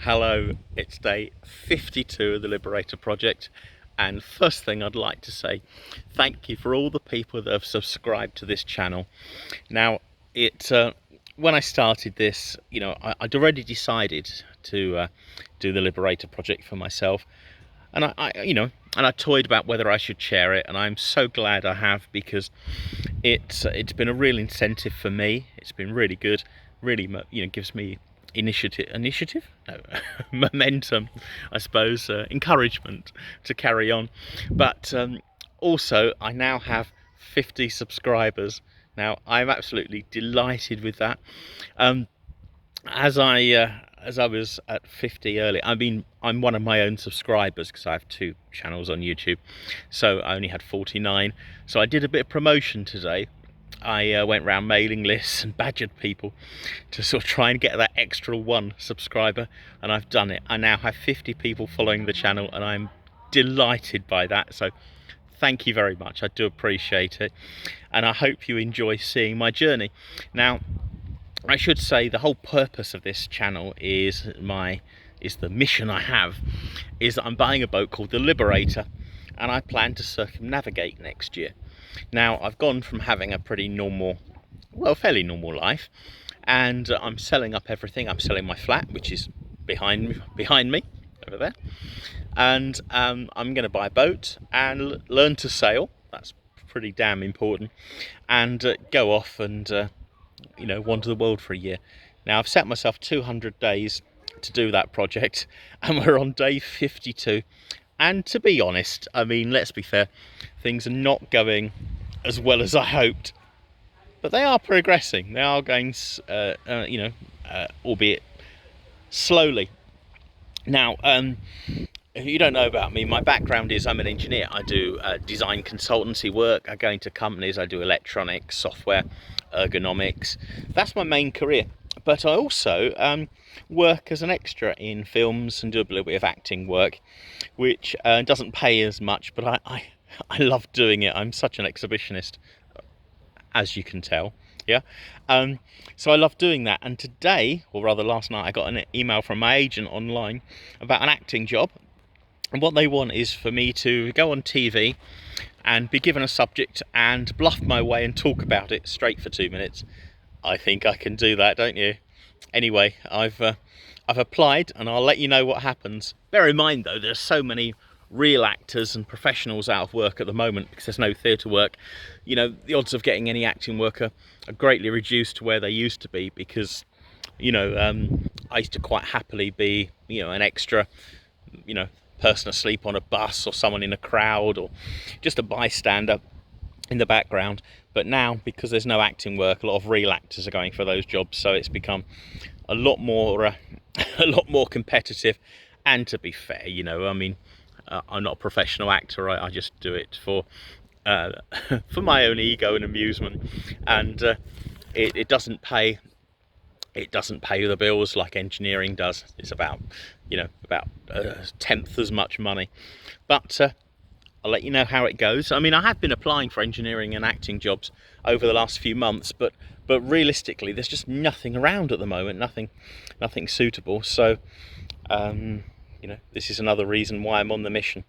Hello, it's day 52 of the Liberator project, and first thing I'd like to say thank you for all the people that have subscribed to this channel. Now, when I started this, I'd already decided to do the Liberator project for myself, and I toyed about whether I should share it, and I'm so glad I have, because it's been a real incentive for me. It's been really good, really, gives me initiative no momentum, I suppose, encouragement to carry on. But also I now have 50 subscribers. Now I'm absolutely delighted with that. As I was at 50 earlier, I'm one of my own subscribers because I have two channels on YouTube, so I only had 49. So I did a bit of promotion today. I went around mailing lists and badgered people to sort of try and get that extra one subscriber, and I've done it. I now have 50 people following the channel, and I'm delighted by that. So thank you very much. I do appreciate it, and I hope you enjoy seeing my journey. Now, I should say the whole purpose of this channel is the mission I have, is that I'm buying a boat called the Liberator, and I plan to circumnavigate next year. Now, I've gone from having a pretty normal, well, fairly normal life, and I'm selling up everything. I'm selling my flat, which is behind me over there, and I'm going to buy a boat and learn to sail. That's pretty damn important, and go off and wander the world for a year. Now, I've set myself 200 days to do that project, and we're on day 52. And to be honest, I mean, let's be fair, things are not going as well as I hoped, but they are progressing. They are going, albeit slowly. Now, if you don't know about me, my background is I'm an engineer. I do design consultancy work. I go into companies. I do electronics, software, ergonomics. That's my main career. But I also work as an extra in films and do a little bit of acting work, which doesn't pay as much, but I love doing it. I'm such an exhibitionist, as you can tell. Yeah. So I love doing that. And today, or rather last night, I got an email from my agent online about an acting job. And what they want is for me to go on TV and be given a subject and bluff my way and talk about it straight for 2 minutes. I think I can do that, don't you? Anyway, I've applied, and I'll let you know what happens. Bear in mind, though, there's so many real actors and professionals out of work at the moment because there's no theatre work. The odds of getting any acting work are greatly reduced to where they used to be, because I used to quite happily be an extra, person asleep on a bus, or someone in a crowd, or just a bystander in the background. But now, because there's no acting work, a lot of real actors are going for those jobs, so it's become a lot more competitive. And to be fair, I'm not a professional actor. I just do it for my own ego and amusement, and it doesn't pay the bills like engineering does. It's about a tenth as much money, but I'll let you know how it goes. I mean, I have been applying for engineering and acting jobs over the last few months, but realistically, there's just nothing around at the moment, nothing suitable. So, this is another reason why I'm on the mission.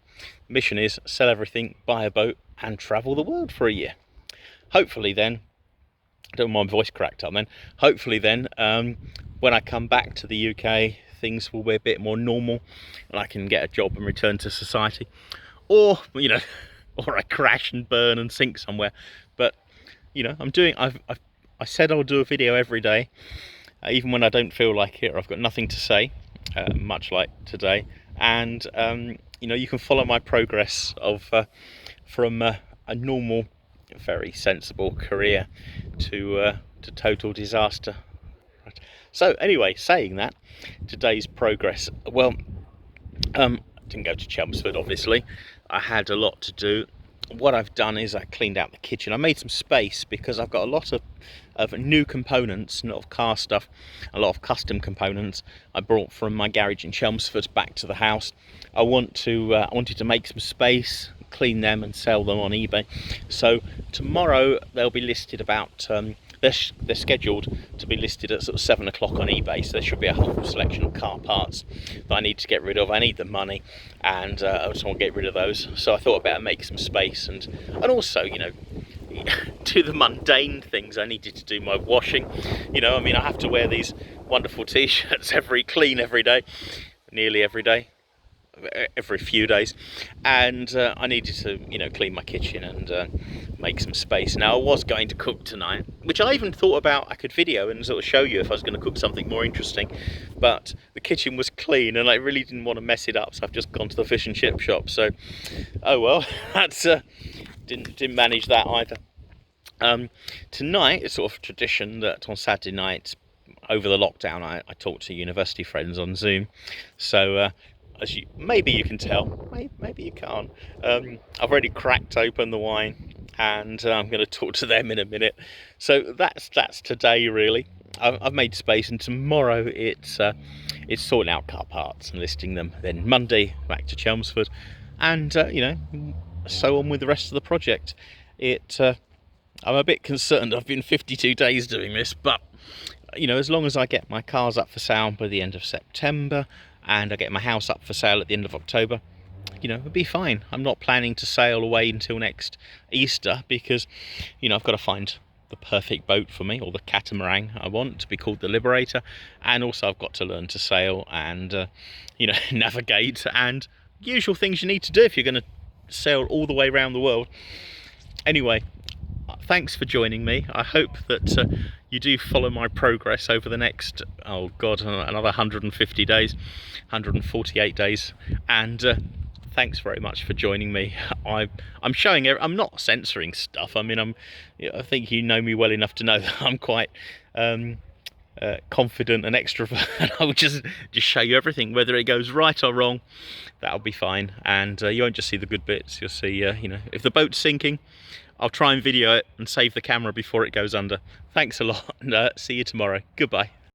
The mission is sell everything, buy a boat, and travel the world for a year. Hopefully then, I don't want my voice cracked up then, hopefully then, when I come back to the UK, things will be a bit more normal, and I can get a job and return to society. Or or I crash and burn and sink somewhere. But I said I'll do a video every day, even when I don't feel like it or I've got nothing to say, much like today. And you can follow my progress of from a normal, very sensible career to total disaster. Right. So anyway, saying that, today's progress. Well, didn't go to Chelmsford, obviously. I had a lot to do. What I've done is I cleaned out the kitchen. I made some space because I've got a lot of new components, a lot of car stuff, a lot of custom components I brought from my garage in Chelmsford back to the house. I wanted to make some space, clean them and sell them on eBay. So tomorrow they'll be listed about they're scheduled to be listed at sort of 7 o'clock on eBay, so there should be a whole selection of car parts that I need to get rid of. I need the money, and I just want to get rid of those. So I thought I'd better make some space, and also, you know, do the mundane things. I needed to do my washing. You know, I mean, I have to wear these wonderful t-shirts every day, nearly every day, every few days, and I needed to, you know, clean my kitchen and make some space. Now, I was going to cook tonight, which I even thought about I could video and sort of show you if I was going to cook something more interesting, but the kitchen was clean and I really didn't want to mess it up, so I've just gone to the fish and chip shop. So oh well, that's didn't manage that either. Tonight, it's sort of tradition that on Saturday nights over the lockdown I talk to university friends on Zoom. So as maybe you can tell, maybe you can't, I've already cracked open the wine, and I'm going to talk to them in a minute. So that's today really. I've made space, and tomorrow it's sorting out car parts and listing them. Then Monday back to Chelmsford, and you know, so on with the rest of the project. I'm a bit concerned. I've been 52 days doing this, but you know, as long as I get my cars up for sale by the end of September, and I get my house up for sale at the end of October, you know, it'll be fine. I'm not planning to sail away until next Easter, because, you know, I've got to find the perfect boat for me, or the catamaran I want to be called the Liberator, and also I've got to learn to sail and you know, navigate, and usual things you need to do if you're going to sail all the way around the world. Anyway, thanks for joining me. I hope that you do follow my progress over the next, oh god, another 150 days, 148 days, and thanks very much for joining me. I'm showing, I'm not censoring stuff. I mean, I think you know me well enough to know that I'm quite confident and extrovert, and I'll just show you everything, whether it goes right or wrong. That'll be fine, and you won't just see the good bits. You'll see, you know, if the boat's sinking, I'll try and video it and save the camera before it goes under. Thanks a lot, and see you tomorrow. Goodbye.